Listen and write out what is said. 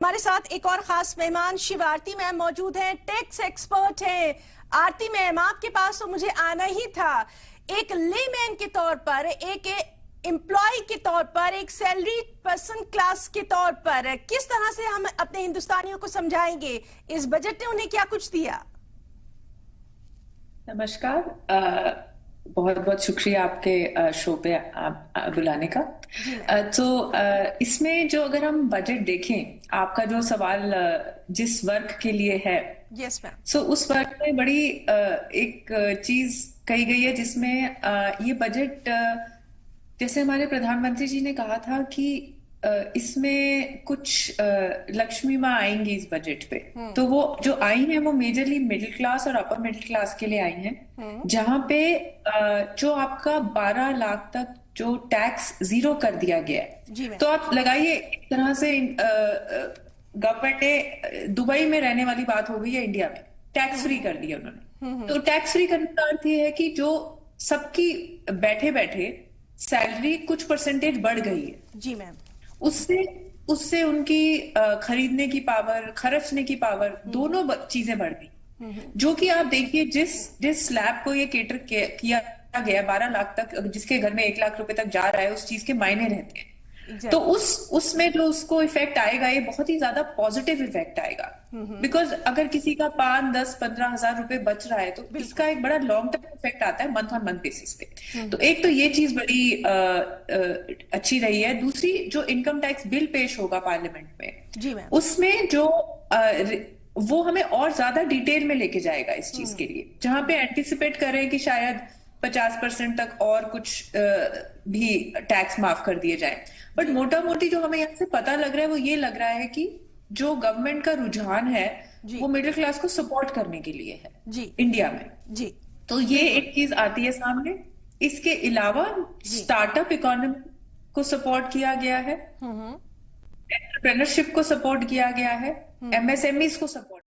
हमारे साथ एक और खास मेहमान शिव आरती मैम मौजूद हैं, टैक्स एक्सपर्ट हैं। आरती मैम, आपके पास तो मुझे आना ही था। एक लेमैन के तौर पर, एक एम्प्लॉय के तौर पर, एक सैलरी पर्सन क्लास के तौर पर किस तरह से हम अपने हिंदुस्तानियों को समझाएंगे इस बजट ने उन्हें क्या कुछ दिया? नमस्कार। बहुत बहुत शुक्रिया आपके शो पे बुलाने का। इसमें जो अगर हम बजट देखें, आपका जो सवाल जिस वर्ग के लिए है, यस मैम। सो उस वर्ग में बड़ी एक चीज कही गई है जिसमें ये बजट जैसे हमारे प्रधानमंत्री जी ने कहा था कि इसमें कुछ लक्ष्मी माँ आएंगी इस बजट पे। तो वो जो आई हैं वो मेजरली मिडिल क्लास और अपर मिडिल क्लास के लिए आई हैं, जहां पे जो आपका 12 लाख तक जो टैक्स जीरो कर दिया गया है। तो आप लगाइए, एक तरह से गवर्नमेंट ने दुबई में रहने वाली बात हो गई है, इंडिया में टैक्स फ्री कर दिया उन्होंने। तो टैक्स फ्री करने का अर्थ ये है कि जो सबकी बैठे बैठे सैलरी कुछ परसेंटेज बढ़ गई है जी मैम, उससे उससे उनकी खरीदने की पावर, खर्चने की पावर, दोनों चीजें बढ़ गई। जो कि आप देखिए, जिस स्लैब को ये केटर किया गया 12 लाख तक, जिसके घर में 1 लाख रुपए तक जा रहा है, उस चीज के मायने रहते हैं। तो उसमें जो उसको इफेक्ट आएगा, ये बहुत ही ज्यादा पॉजिटिव इफेक्ट आएगा। बिकॉज अगर किसी का 5, 10, 15 हजार रुपए बच रहा है तो इसका एक बड़ा लॉन्ग टर्म इफेक्ट आता है मंथ ऑन मंथ बेसिस पे। तो एक तो ये चीज बड़ी अच्छी रही है। दूसरी, जो इनकम टैक्स बिल पेश होगा पार्लियामेंट में, उसमें जो वो हमें और ज्यादा डिटेल में लेके जाएगा इस चीज के लिए, जहां पे एंटिसिपेट कर रहे हैं कि शायद 50% तक और कुछ भी टैक्स माफ कर दिए जाए। बट मोटा मोटी जो हमें यहाँ से पता लग रहा है वो ये लग रहा है कि जो गवर्नमेंट का रुझान है वो मिडिल क्लास को सपोर्ट करने के लिए है इंडिया में। तो ये एक चीज आती है सामने। इसके अलावा स्टार्टअप इकोनॉमी को सपोर्ट किया गया है, एंटरप्रेन्योरशिप को सपोर्ट किया गया है, एमएसएमईज को सपोर्ट